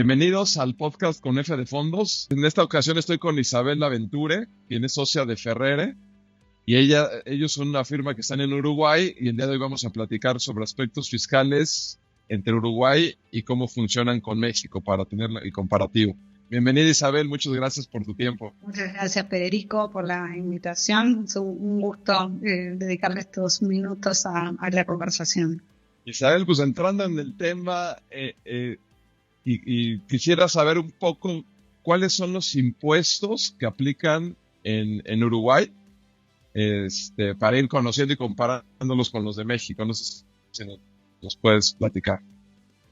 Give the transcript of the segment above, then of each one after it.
Bienvenidos al podcast con F de Fondos. En esta ocasión estoy con Isabel Aventure, quien es socia de Ferrere, y ellos son una firma que están en Uruguay, y el día de hoy vamos a platicar sobre aspectos fiscales entre Uruguay y cómo funcionan con México para tener el comparativo. Bienvenida Isabel, muchas gracias por tu tiempo. Muchas gracias, Federico, por la invitación. Es un gusto dedicarle estos minutos a la conversación. Isabel, pues entrando en el tema, y quisiera saber un poco cuáles son los impuestos que aplican en Uruguay, para ir conociendo y comparándolos con los de México. No sé si nos puedes platicar.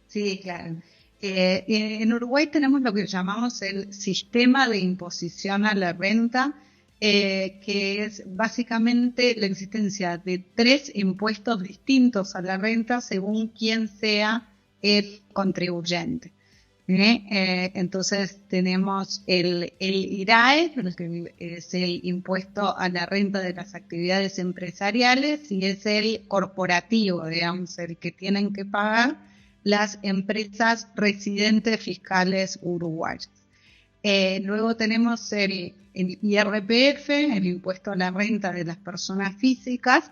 Sí, claro. En Uruguay tenemos lo que llamamos el sistema de imposición a la renta, que es básicamente la existencia de 3 impuestos distintos a la renta según quién sea el contribuyente. Entonces tenemos el IRAE, que es el impuesto a la renta de las actividades empresariales, y es el corporativo, digamos, el que tienen que pagar las empresas residentes fiscales uruguayas. Luego tenemos el IRPF, el impuesto a la renta de las personas físicas,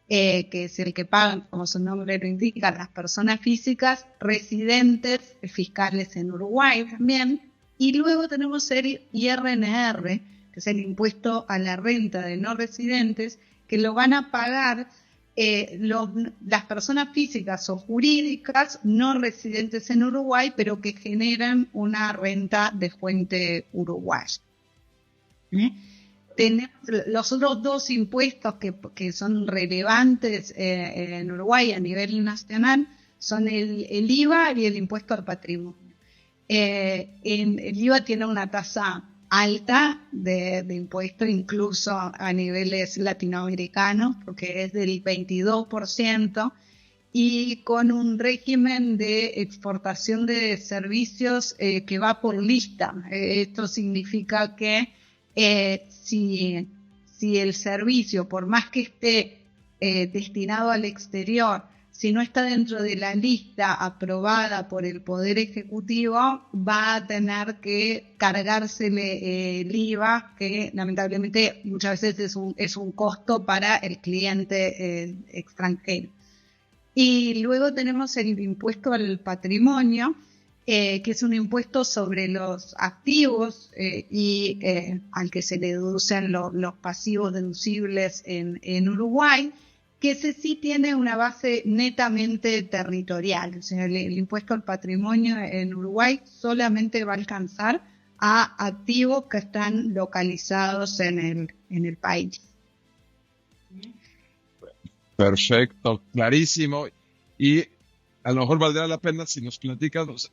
que es el que pagan, como su nombre lo indica, las personas físicas residentes fiscales en Uruguay también. Y luego tenemos el IRNR, que es el impuesto a la renta de no residentes, que lo van a pagar las personas físicas o jurídicas no residentes en Uruguay, pero que generan una renta de fuente uruguaya. Tenemos los otros 2 impuestos que son relevantes en Uruguay a nivel nacional, son el IVA y el impuesto al patrimonio. El IVA tiene una tasa alta de impuesto, incluso a niveles latinoamericanos, porque es del 22%, y con un régimen de exportación de servicios que va por lista. Esto significa que si el servicio, por más que esté destinado al exterior, si no está dentro de la lista aprobada por el Poder Ejecutivo, va a tener que cargársele el IVA, que lamentablemente muchas veces es un costo para el cliente extranjero. Y luego tenemos el impuesto al patrimonio, que es un impuesto sobre los activos y al que se deducen los pasivos deducibles en Uruguay, que ese sí tiene una base netamente territorial. O sea, el impuesto al patrimonio en Uruguay solamente va a alcanzar a activos que están localizados en el país. Perfecto, clarísimo. Y a lo mejor valdría la pena si nos platicas.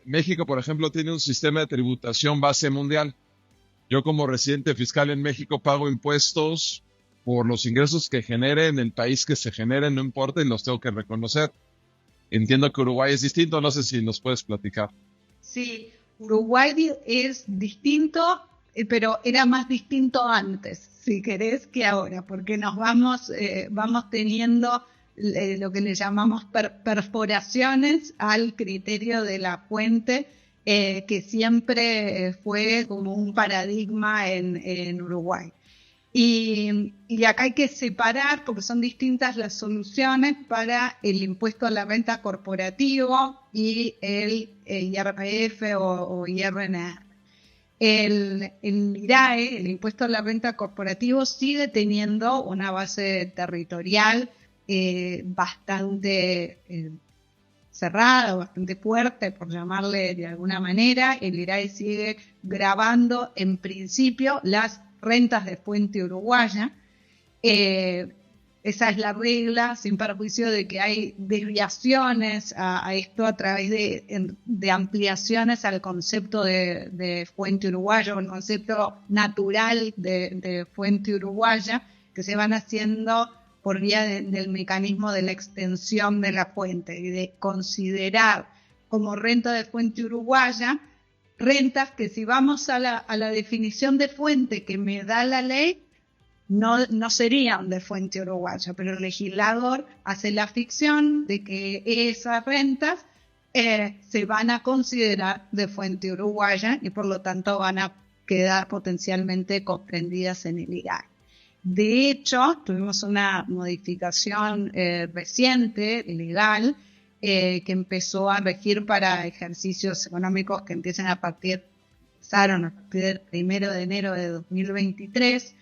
México, por ejemplo, tiene un sistema de tributación base mundial. Yo como residente fiscal en México pago impuestos por los ingresos que genere en el país que se generen, no importa, y los tengo que reconocer. Entiendo que Uruguay es distinto, no sé si nos puedes platicar. Sí, Uruguay es distinto, pero era más distinto antes, si querés, que ahora, porque nos vamos teniendo lo que le llamamos perforaciones al criterio de la fuente, que siempre fue como un paradigma en Uruguay. Y acá hay que separar, porque son distintas las soluciones para el impuesto a la renta corporativo y el IRPF o IRNR. El IRAE, el impuesto a la renta corporativo, sigue teniendo una base territorial bastante cerrada, bastante fuerte, por llamarle de alguna manera. El IRAE sigue gravando, en principio, las rentas de fuente uruguaya. Esa es la regla, sin perjuicio de que hay desviaciones a esto a través de ampliaciones al concepto de fuente uruguaya, o el concepto natural de fuente uruguaya, que se van haciendo por vía del mecanismo de la extensión de la fuente y de considerar como renta de fuente uruguaya rentas que, si vamos a la definición de fuente que me da la ley, no serían de fuente uruguaya, pero el legislador hace la ficción de que esas rentas se van a considerar de fuente uruguaya y por lo tanto van a quedar potencialmente comprendidas en el IRAE. De hecho, tuvimos una modificación reciente, legal, que empezó a regir para ejercicios económicos que empiezan a partir del 1 de enero de 2023,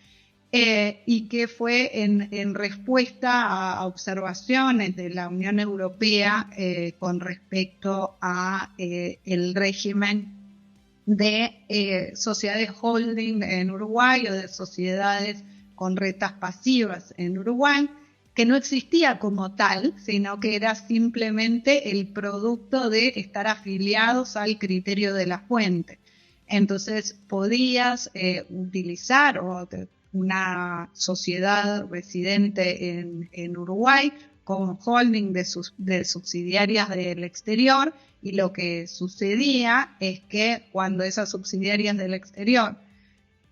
y que fue en respuesta a observaciones de la Unión Europea con respecto a el régimen de sociedades holding en Uruguay o de sociedades con rentas pasivas en Uruguay, que no existía como tal, sino que era simplemente el producto de estar afiliados al criterio de la fuente. Entonces podías utilizar una sociedad residente en Uruguay como holding de subsidiarias del exterior, y lo que sucedía es que cuando esas subsidiarias del exterior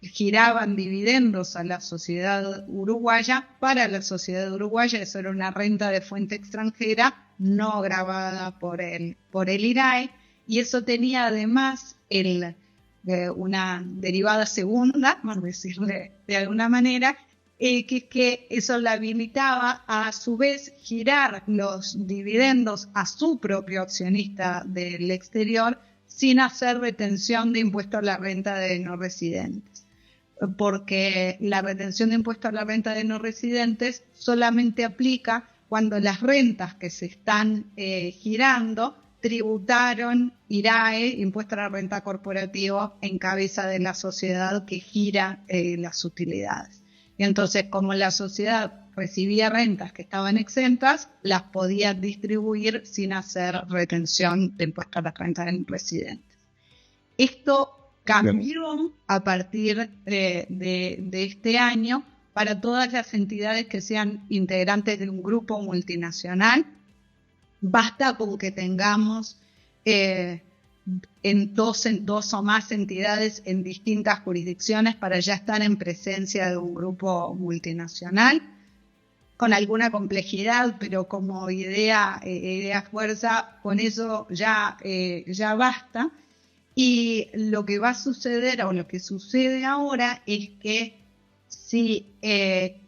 giraban dividendos a la sociedad uruguaya, para la sociedad uruguaya eso era una renta de fuente extranjera no grabada por el IRAE, y eso tenía además una derivada segunda, vamos a decirle de alguna manera, que eso la habilitaba a su vez girar los dividendos a su propio accionista del exterior sin hacer retención de impuesto a la renta de no residentes. Porque la retención de impuesto a la renta de no residentes solamente aplica cuando las rentas que se están girando tributaron IRAE, impuesto a la renta corporativa, en cabeza de la sociedad que gira las utilidades. Y entonces, como la sociedad recibía rentas que estaban exentas, las podía distribuir sin hacer retención de impuesto a la renta de residentes. Esto cambió a partir de este año para todas las entidades que sean integrantes de un grupo multinacional. Basta con que tengamos en dos o más entidades en distintas jurisdicciones para ya estar en presencia de un grupo multinacional, con alguna complejidad, pero como idea fuerza, con eso ya basta. Y lo que va a suceder, o lo que sucede ahora, es que si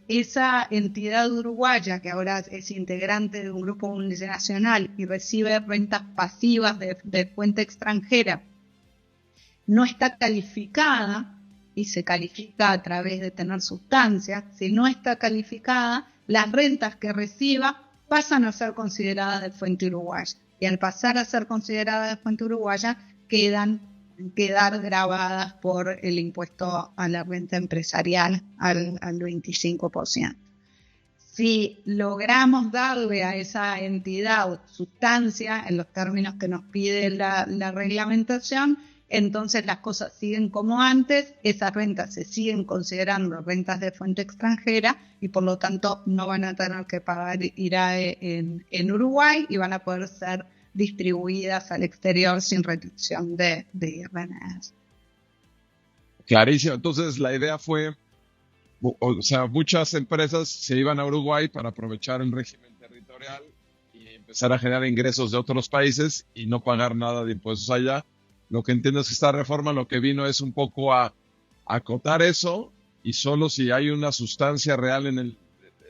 esa entidad uruguaya, que ahora es integrante de un grupo multinacional y recibe rentas pasivas de fuente extranjera, no está calificada, y se califica a través de tener sustancia, si no está calificada, las rentas que reciba pasan a ser consideradas de fuente uruguaya. Y al pasar a ser consideradas de fuente uruguaya, quedar grabadas por el impuesto a la renta empresarial al 25%. Si logramos darle a esa entidad sustancia en los términos que nos pide la reglamentación, entonces las cosas siguen como antes, esas rentas se siguen considerando rentas de fuente extranjera y por lo tanto no van a tener que pagar IRAE en Uruguay y van a poder ser distribuidas al exterior sin reducción de IRNs. Clarísimo. Entonces la idea fue, o sea, muchas empresas se iban a Uruguay para aprovechar el régimen territorial y empezar a generar ingresos de otros países y no pagar nada de impuestos allá. Lo que entiendo es que esta reforma lo que vino es un poco a acotar eso, y solo si hay una sustancia real en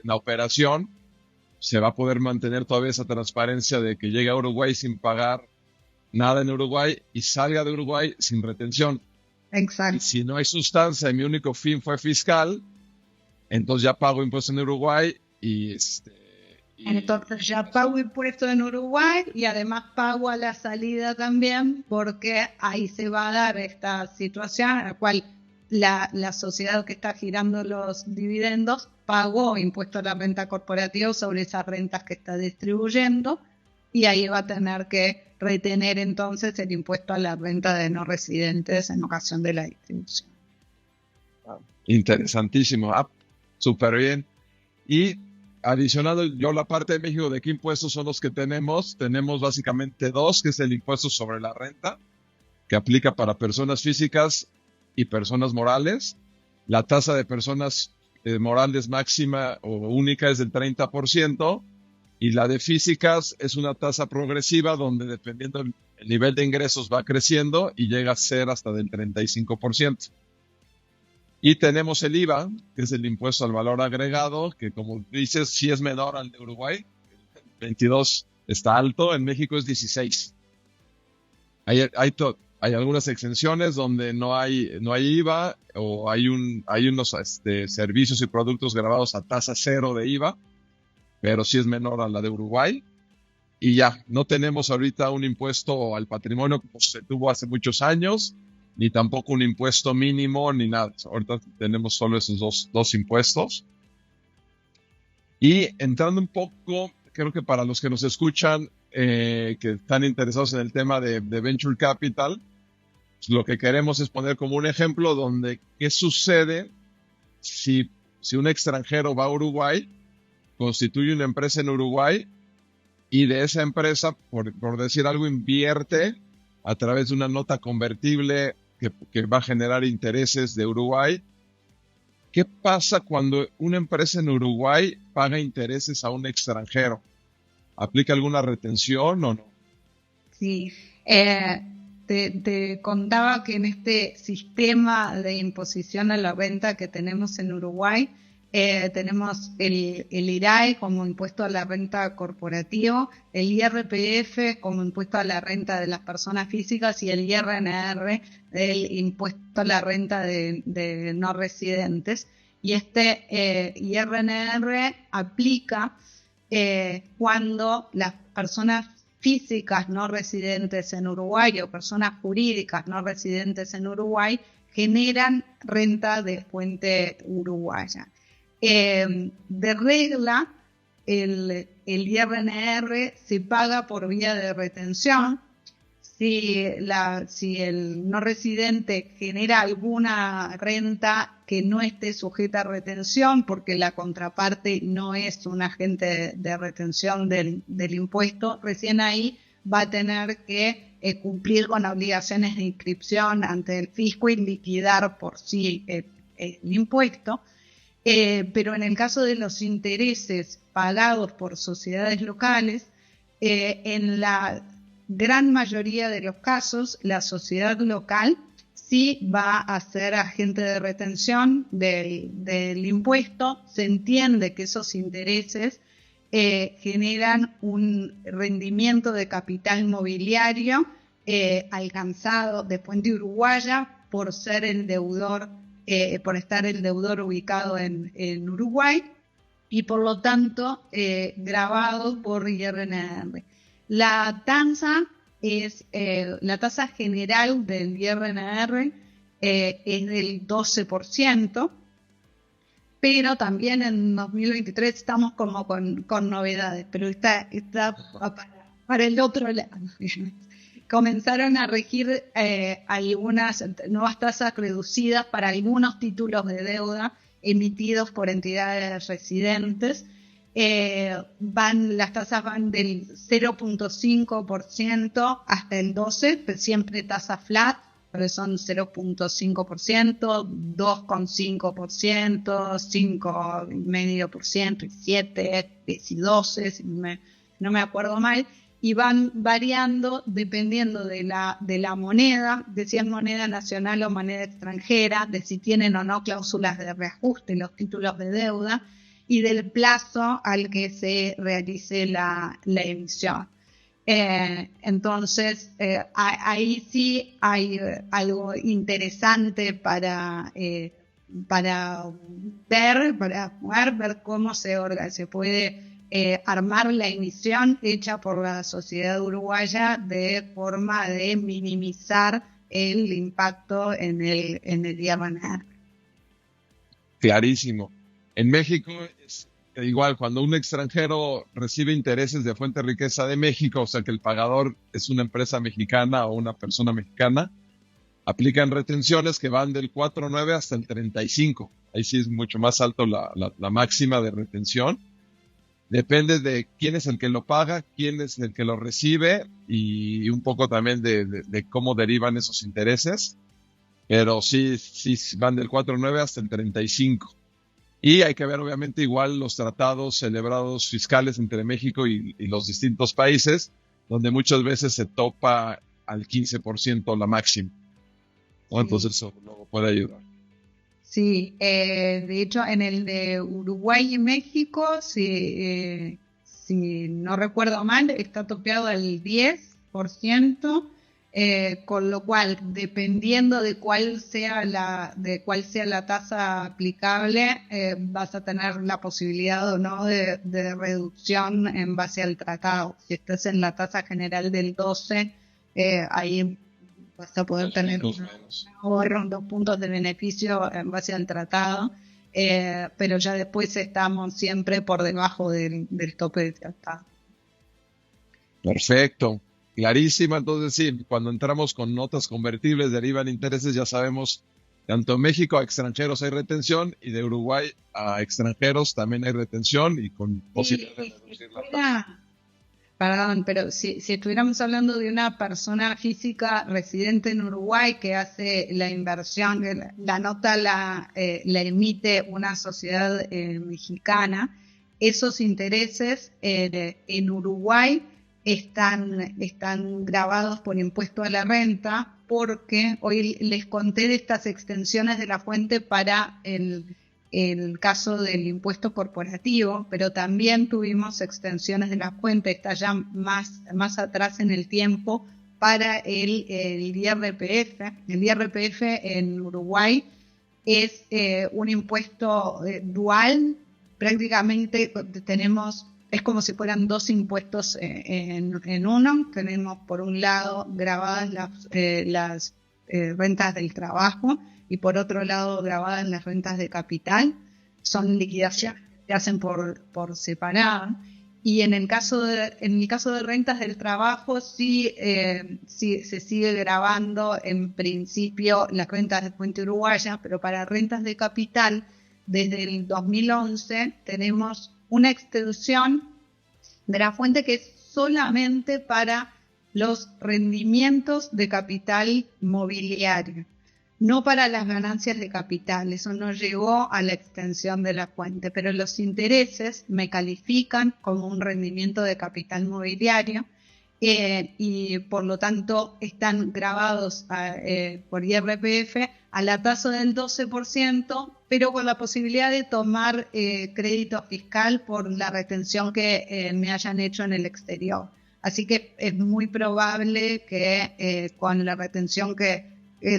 la operación se va a poder mantener todavía esa transparencia de que llegue a Uruguay sin pagar nada en Uruguay y salga de Uruguay sin retención. Exacto. Y si no hay sustancia y mi único fin fue fiscal, entonces ya pago impuestos en Uruguay entonces ya pago impuestos en Uruguay y además pago a la salida también, porque ahí se va a dar esta situación en la cual la sociedad que está girando los dividendos pagó impuesto a la renta corporativa sobre esas rentas que está distribuyendo, y ahí va a tener que retener entonces el impuesto a la renta de no residentes en ocasión de la distribución. Interesantísimo. Súper bien. Y adicionado yo la parte de México, ¿de qué impuestos son los que tenemos? Tenemos básicamente dos, que es el impuesto sobre la renta, que aplica para personas físicas y personas morales. La tasa de personas morales máxima o única es del 30%, Y la de físicas es una tasa progresiva donde dependiendo el nivel de ingresos va creciendo y llega a ser hasta del 35%. Y tenemos el IVA, que es el impuesto al valor agregado, que como dices, sí es menor al de Uruguay. 22 está alto, en México es 16. Hay algunas exenciones donde no hay IVA o hay unos servicios y productos grabados a tasa cero de IVA, pero sí es menor a la de Uruguay. Y ya, no tenemos ahorita un impuesto al patrimonio como se tuvo hace muchos años, ni tampoco un impuesto mínimo, ni nada. Ahorita tenemos solo esos dos impuestos. Y entrando un poco, creo que para los que nos escuchan, que están interesados en el tema de Venture Capital, pues lo que queremos es poner como un ejemplo donde qué sucede si un extranjero va a Uruguay, constituye una empresa en Uruguay y de esa empresa, por decir algo, invierte a través de una nota convertible que va a generar intereses de Uruguay. ¿Qué pasa cuando una empresa en Uruguay paga intereses a un extranjero? ¿Aplica alguna retención o no? Sí, te contaba que en este sistema de imposición a la renta que tenemos en Uruguay, tenemos el IRAE como impuesto a la renta corporativo, el IRPF como impuesto a la renta de las personas físicas y el IRNR, el impuesto a la renta de no residentes. Y este IRNR aplica cuando las personas físicas no residentes en Uruguay o personas jurídicas no residentes en Uruguay generan renta de fuente uruguaya. De regla, el IRNR se paga por vía de retención. Si el no residente genera alguna renta que no esté sujeta a retención, porque la contraparte no es un agente de retención del impuesto, recién ahí va a tener que cumplir con obligaciones de inscripción ante el fisco y liquidar por sí el impuesto. Pero en el caso de los intereses pagados por sociedades locales, en la gran mayoría de los casos, la sociedad local sí va a ser agente de retención del impuesto. Se entiende que esos intereses generan un rendimiento de capital mobiliario alcanzado de fuente uruguaya por ser el deudor, por estar el deudor ubicado en Uruguay y por lo tanto grabado por IRNR. La tasa general del IRNR es del 12%, pero también en 2023 estamos como con novedades, pero está para el otro lado. Comenzaron a regir algunas nuevas tasas reducidas para algunos títulos de deuda emitidos por entidades residentes. Las tasas van del 0.5% hasta el 12%, siempre tasa flat, pero son 0.5%, 2.5%, 5.5% y 7%, y 12%, si no me acuerdo mal. Y van variando dependiendo de la moneda, de si es moneda nacional o moneda extranjera, de si tienen o no cláusulas de reajuste los títulos de deuda y del plazo al que se realice la emisión. Entonces, ahí sí hay algo interesante para ver cómo se puede armar la emisión hecha por la sociedad uruguaya de forma de minimizar el impacto en el IRNR. Clarísimo. En México es igual, cuando un extranjero recibe intereses de fuente de riqueza de México, o sea que el pagador es una empresa mexicana o una persona mexicana, aplican retenciones que van del 4.9 hasta el 35. Ahí sí es mucho más alto la máxima de retención. Depende de quién es el que lo paga, quién es el que lo recibe y un poco también de cómo derivan esos intereses. Pero sí van del 4.9 hasta el 35. Y hay que ver, obviamente, igual los tratados celebrados fiscales entre México y los distintos países, donde muchas veces se topa al 15% la máxima, ¿no? Sí. Entonces eso luego puede ayudar. Sí, de hecho en el de Uruguay y México, si no recuerdo mal, está topeado al 10%, con lo cual, dependiendo de cuál sea la tasa aplicable, vas a tener la posibilidad o no de reducción en base al tratado. Si estás en la tasa general del 12, ahí vas a poder tener un ahorro, 2 puntos de beneficio en base al tratado, pero ya después estamos siempre por debajo del tope de tratado. Perfecto, clarísima. Entonces sí, cuando entramos con notas convertibles derivan intereses, ya sabemos, tanto en México a extranjeros hay retención y de Uruguay a extranjeros también hay retención y con posibilidad de reducir la tasa. Perdón, pero si estuviéramos hablando de una persona física residente en Uruguay que hace la inversión, la nota la emite una sociedad mexicana, esos intereses en Uruguay están grabados por impuesto a la renta, porque hoy les conté de estas extensiones de la fuente para el caso del impuesto corporativo, pero también tuvimos extensiones de la fuente, está ya más atrás en el tiempo, para el IRPF. El IRPF en Uruguay es un impuesto dual, prácticamente es como si fueran dos impuestos en uno. Tenemos por un lado grabadas las rentas del trabajo, y por otro lado grabadas las rentas de capital. Son liquidaciones que se hacen por separado. Y en el caso de rentas del trabajo sí se sigue grabando en principio las rentas de fuente uruguaya, pero para rentas de capital desde el 2011 tenemos una extensión de la fuente que es solamente para los rendimientos de capital mobiliario, no para las ganancias de capital. Eso no llegó a la extensión de la fuente, pero los intereses me califican como un rendimiento de capital mobiliario, y por lo tanto están grabados por IRPF a la tasa del 12%, pero con la posibilidad de tomar crédito fiscal por la retención que me hayan hecho en el exterior. Así que es muy probable que con la retención que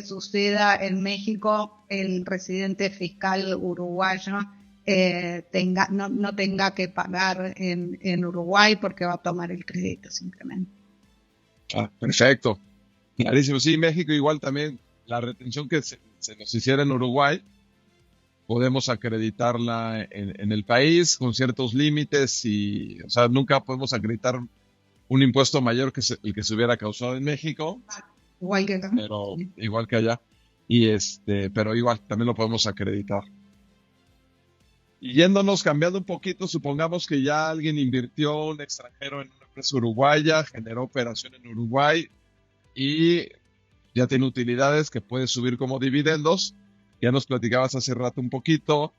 suceda en México, el residente fiscal uruguayo no tenga que pagar en Uruguay, porque va a tomar el crédito simplemente. Perfecto, clarísimo. Sí, México igual también, la retención que se nos hiciera en Uruguay, podemos acreditarla en el país con ciertos límites y, o sea, nunca podemos acreditar un impuesto mayor que el que se hubiera causado en México, Igual que acá. pero igual que allá. Pero igual también lo podemos acreditar. Y yéndonos, cambiando un poquito, supongamos que ya alguien invirtió, un extranjero, en una empresa uruguaya, generó operación en Uruguay y ya tiene utilidades que puede subir como dividendos. Ya nos platicabas hace rato un poquito.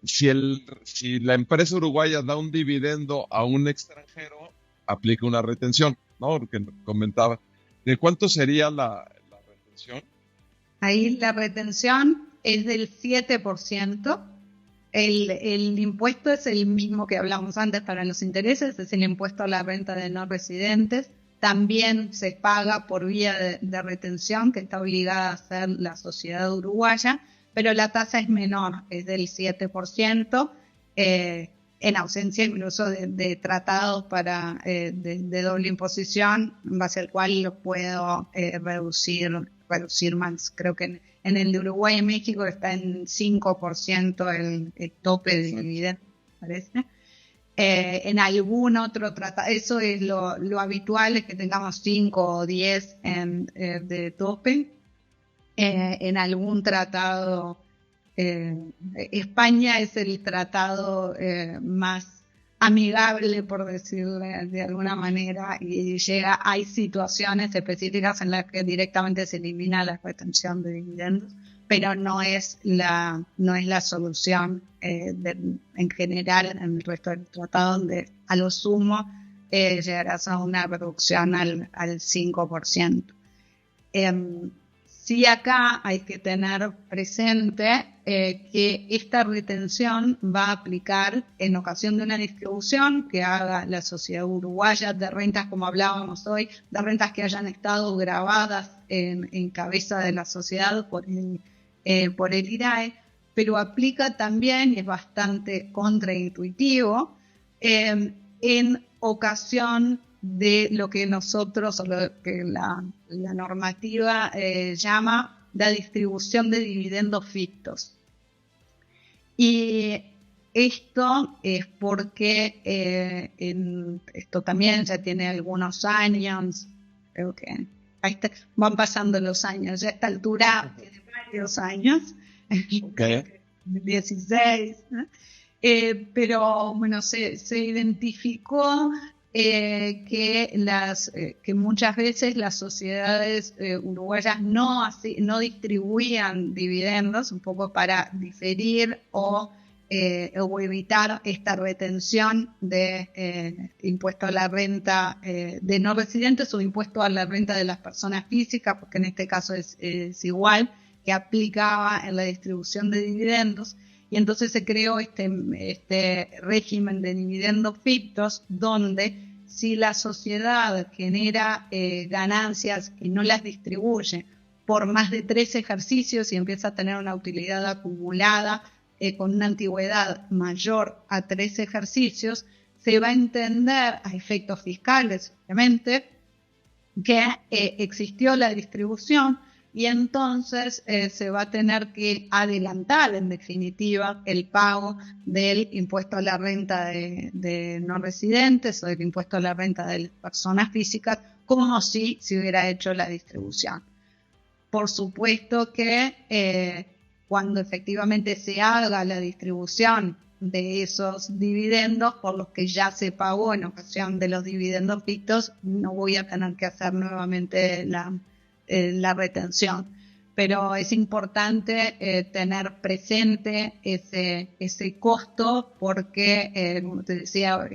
Si la empresa uruguaya da un dividendo a un extranjero, aplica una retención, ¿no? Porque comentaba. ¿De cuánto sería la retención? Ahí la retención es del 7%. El impuesto es el mismo que hablamos antes para los intereses, es el impuesto a la renta de no residentes. También se paga por vía de retención, que está obligada a hacer la sociedad uruguaya, pero la tasa es menor, es del 7%, en ausencia incluso de tratados de doble imposición, en base al cual lo puedo reducir más. Creo que en el de Uruguay y México está en 5% el tope de dividendos, parece. En algún otro tratado, eso es lo habitual, es que tengamos 5 o 10 de tope. En algún tratado, España es el tratado más amigable, por decirlo de alguna manera, y hay situaciones específicas en las que directamente se elimina la retención de dividendos, pero no es la solución en general en el resto del tratado, donde a lo sumo llegarás a una reducción al 5%. Sí, acá hay que tener presente que esta retención va a aplicar en ocasión de una distribución que haga la Sociedad Uruguaya de rentas, como hablábamos hoy, de rentas que hayan estado grabadas en cabeza de la sociedad por el IRAE, pero aplica también, y es bastante contraintuitivo, en ocasión de lo que nosotros, o lo que la normativa llama la distribución de dividendos fictos. Y esto es porque esto también ya tiene algunos años, creo que van pasando los años, ya a esta altura tiene varios años, Okay. 16, pero bueno, se identificó que muchas veces las sociedades uruguayas no distribuían dividendos, un poco para diferir o evitar esta retención de impuesto a la renta de no residentes o impuesto a la renta de las personas físicas, porque en este caso es igual, que aplicaba en la distribución de dividendos. Y entonces se creó este régimen de dividendos fictos, donde si la sociedad genera ganancias y no las distribuye por más de 3 ejercicios y empieza a tener una utilidad acumulada con una antigüedad mayor a 3 ejercicios, se va a entender a efectos fiscales, obviamente, que existió la distribución, y entonces se va a tener que adelantar, en definitiva, el pago del impuesto a la renta de no residentes o del impuesto a la renta de personas físicas, como si se hubiera hecho la distribución. Por supuesto que cuando efectivamente se haga la distribución de esos dividendos por los que ya se pagó en ocasión de los dividendos fictos, no voy a tener que hacer nuevamente la retención, pero es importante tener presente ese costo porque, como te decía,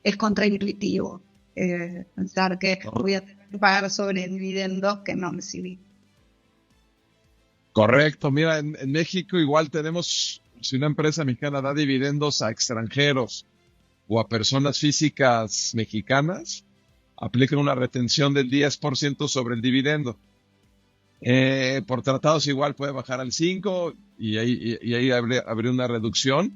es contraintuitivo pensar que voy a tener que pagar sobre dividendos que no recibí. Correcto, mira, en México igual tenemos, si una empresa mexicana da dividendos a extranjeros o a personas físicas mexicanas, aplican una retención del 10% sobre el dividendo. Por tratados igual puede bajar al 5% y ahí habría una reducción.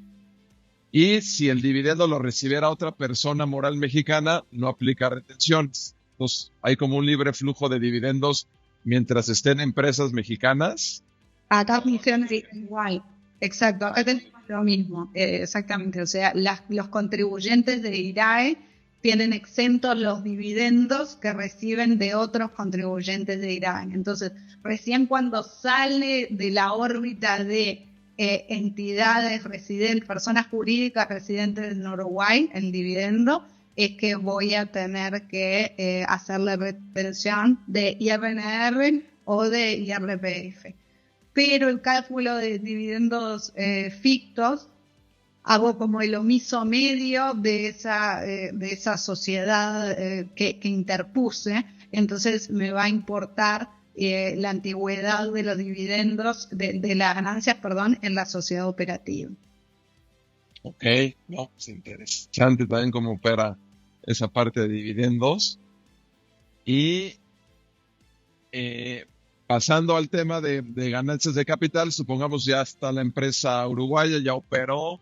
Y si el dividendo lo recibiera otra persona moral mexicana, no aplica retenciones. Entonces hay como un libre flujo de dividendos mientras estén empresas mexicanas. Acá funciona igual, exacto, acá tenemos lo mismo, exactamente, o sea, los contribuyentes de IRAE tienen exentos los dividendos que reciben de otros contribuyentes de IRAE. Entonces, recién cuando sale de la órbita de entidades residentes, personas jurídicas residentes en Uruguay, el dividendo, es que voy a tener que hacer la retención de IRNR o de IRPF. Pero el cálculo de dividendos fictos hago como el omiso medio de esa sociedad que interpuse, entonces me va a importar la antigüedad de los dividendos, de las ganancias, en la sociedad operativa. Ok, no, es interesante también cómo opera esa parte de dividendos. Y pasando al tema de ganancias de capital, supongamos ya está la empresa uruguaya, ya operó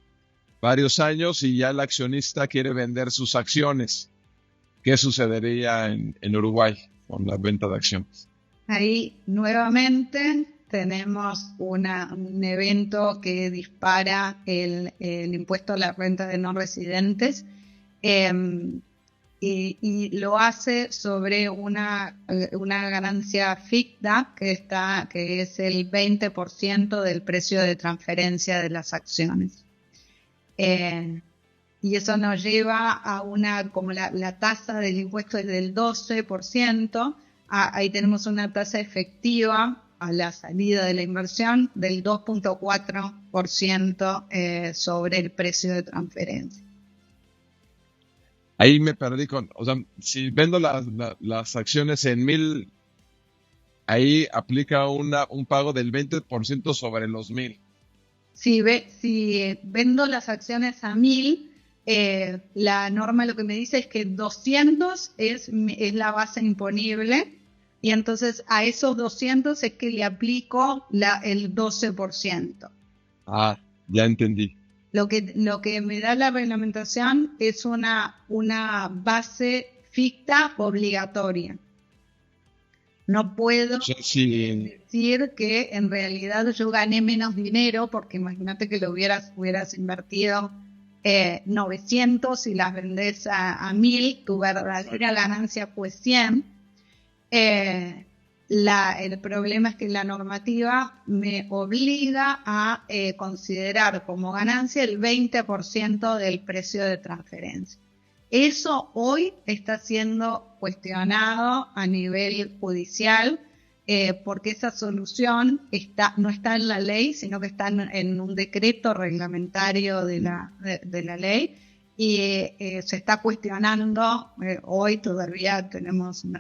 varios años y ya el accionista quiere vender sus acciones. ¿Qué sucedería en Uruguay con la venta de acciones? Ahí nuevamente tenemos un evento que dispara el impuesto a la renta de no residentes y lo hace sobre una ganancia ficta que es el 20% del precio de transferencia de las acciones. Y eso nos lleva a como la tasa del impuesto es del 12%, ahí tenemos una tasa efectiva a la salida de la inversión del 2.4% sobre el precio de transferencia. Ahí me perdí o sea, si vendo las acciones en 1,000, ahí aplica un pago del 20% sobre los 1,000. Si vendo las acciones a 1,000, la norma lo que me dice es que 200 es la base imponible, y entonces a esos 200 es que le aplico el 12%. Ah, ya entendí. Lo que me da la reglamentación es una base ficta obligatoria. No puedo decir que en realidad yo gané menos dinero, porque imagínate que lo hubieras invertido 900 y las vendés a 1,000, tu verdadera ganancia fue 100. El problema es que la normativa me obliga a considerar como ganancia el 20% del precio de transferencia. Eso hoy está siendo cuestionado a nivel judicial, porque esa solución no está en la ley, sino que está en un decreto reglamentario de la ley, y se está cuestionando. Hoy todavía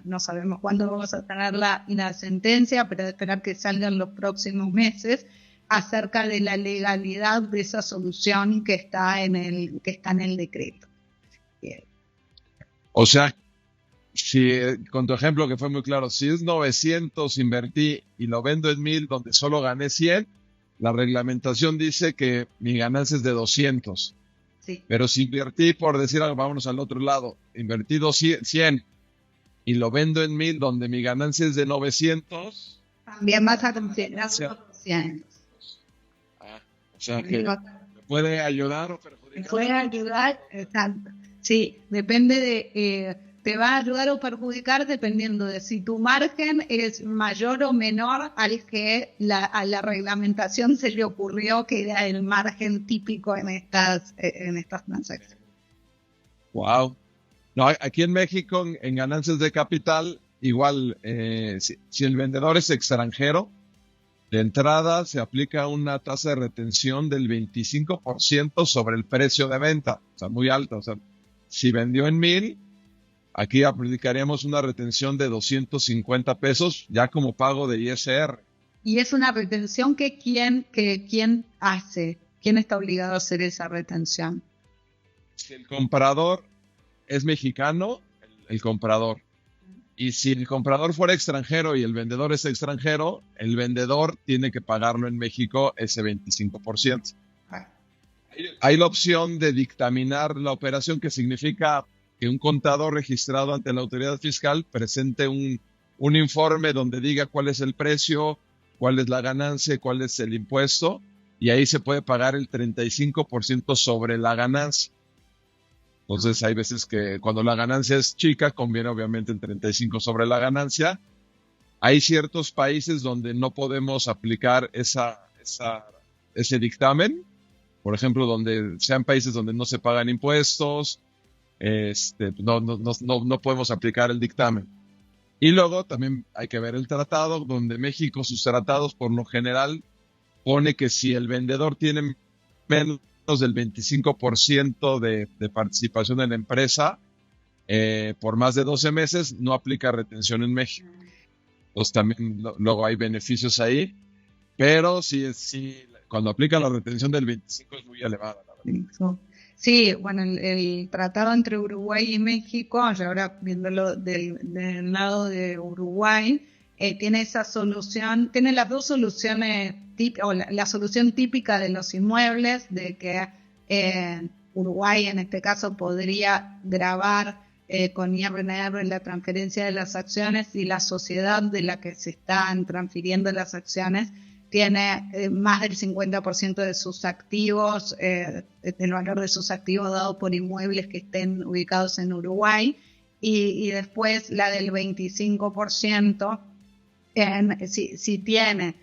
no sabemos cuándo vamos a tener la sentencia, pero esperar que salga en los próximos meses, acerca de la legalidad de esa solución que está en el decreto. O sea, si con tu ejemplo que fue muy claro, si es 900 invertí y lo vendo en 1,000 donde solo gané 100, la reglamentación dice que mi ganancia es de 200. Sí. Pero si invertí, por decir algo, vámonos al otro lado, invertí 100 y lo vendo en 1,000 donde mi ganancia es de 900. También vas a considerar los 200. O sea que me puede ayudar o perjudicar. Me puede ayudar, exacto. Sí, depende te va a ayudar o perjudicar dependiendo de si tu margen es mayor o menor al que a la reglamentación se le ocurrió que era el margen típico en estas transacciones. Wow. No, aquí en México, en ganancias de capital, igual, si el vendedor es extranjero, de entrada se aplica una tasa de retención del 25% sobre el precio de venta, o sea, muy alta. O sea, si vendió en 1,000, aquí aplicaríamos una retención de 250 pesos ya como pago de ISR. Y es una retención que ¿quién hace? ¿Quién está obligado a hacer esa retención? Si el comprador es mexicano, el comprador. Y si el comprador fuera extranjero y el vendedor es extranjero, el vendedor tiene que pagarlo en México ese 25%. Hay la opción de dictaminar la operación, que significa que un contador registrado ante la autoridad fiscal presente un informe donde diga cuál es el precio, cuál es la ganancia, cuál es el impuesto, y ahí se puede pagar el 35% sobre la ganancia. Entonces hay veces que cuando la ganancia es chica, conviene obviamente el 35% sobre la ganancia. Hay ciertos países donde no podemos aplicar ese dictamen. Por ejemplo, donde sean países donde no se pagan impuestos, no podemos aplicar el dictamen. Y luego también hay que ver el tratado, donde México, sus tratados por lo general pone que si el vendedor tiene menos del 25% de participación en la empresa por más de 12 meses, no aplica retención en México. Entonces también luego hay beneficios ahí, pero sí, cuando aplica la retención del 25 es muy elevada, la verdad. Sí, bueno, el tratado entre Uruguay y México, y ahora viéndolo del lado de Uruguay, tiene esa solución, tiene las dos soluciones, o la solución típica de los inmuebles, de que Uruguay en este caso podría gravar con IRNR la transferencia de las acciones, y la sociedad de la que se están transfiriendo las acciones tiene más del 50% de sus activos, del valor de sus activos dado por inmuebles que estén ubicados en Uruguay, y después la del 25%, si tiene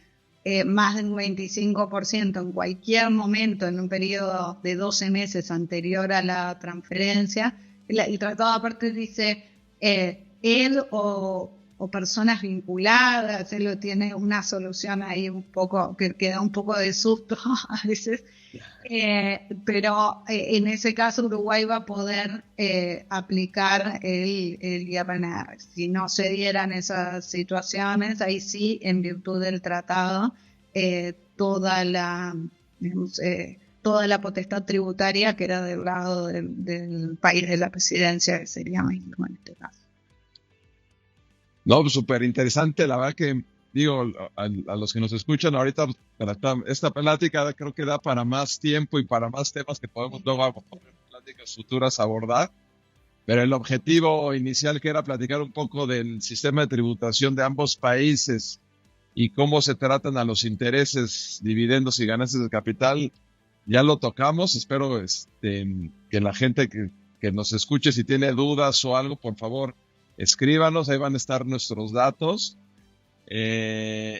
más del 25% en cualquier momento en un periodo de 12 meses anterior a la transferencia. El tratado aparte dice él o o personas vinculadas. Él tiene una solución ahí un poco, que da un poco de susto a veces. Pero en ese caso Uruguay va a poder aplicar el IRNR. Si no se dieran esas situaciones, ahí sí, en virtud del tratado, toda la potestad tributaria que era del lado del país de la presidencia, que sería México en este caso. No, pues súper interesante, la verdad que digo, a los que nos escuchan ahorita, esta plática creo que da para más tiempo y para más temas que podemos luego en pláticas futuras abordar, pero el objetivo inicial, que era platicar un poco del sistema de tributación de ambos países y cómo se tratan a los intereses, dividendos y ganancias de capital, ya lo tocamos. Espero que la gente que nos escuche, si tiene dudas o algo, por favor, escríbanos, ahí van a estar nuestros datos.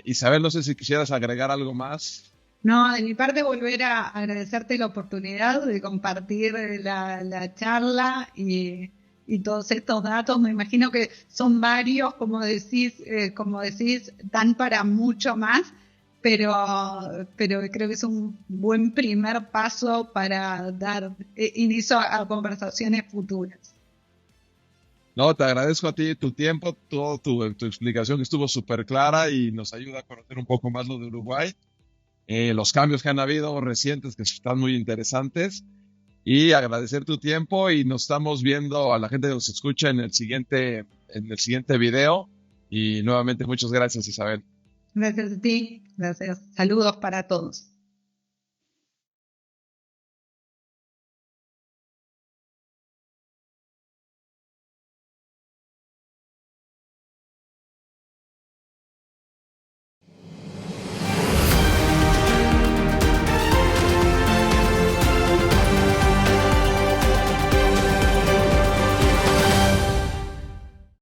Isabel, no sé si quisieras agregar algo más. No, de mi parte volver a agradecerte la oportunidad de compartir la charla y todos estos datos. Me imagino que son varios, como decís, dan para mucho más, pero creo que es un buen primer paso para dar inicio a conversaciones futuras. No, te agradezco a ti tu tiempo, toda tu explicación que estuvo súper clara y nos ayuda a conocer un poco más lo de Uruguay, los cambios que han habido recientes que están muy interesantes, y agradecer tu tiempo, y nos estamos viendo a la gente que nos escucha en el siguiente video, y nuevamente muchas gracias, Isabel. Gracias a ti, gracias. Saludos para todos.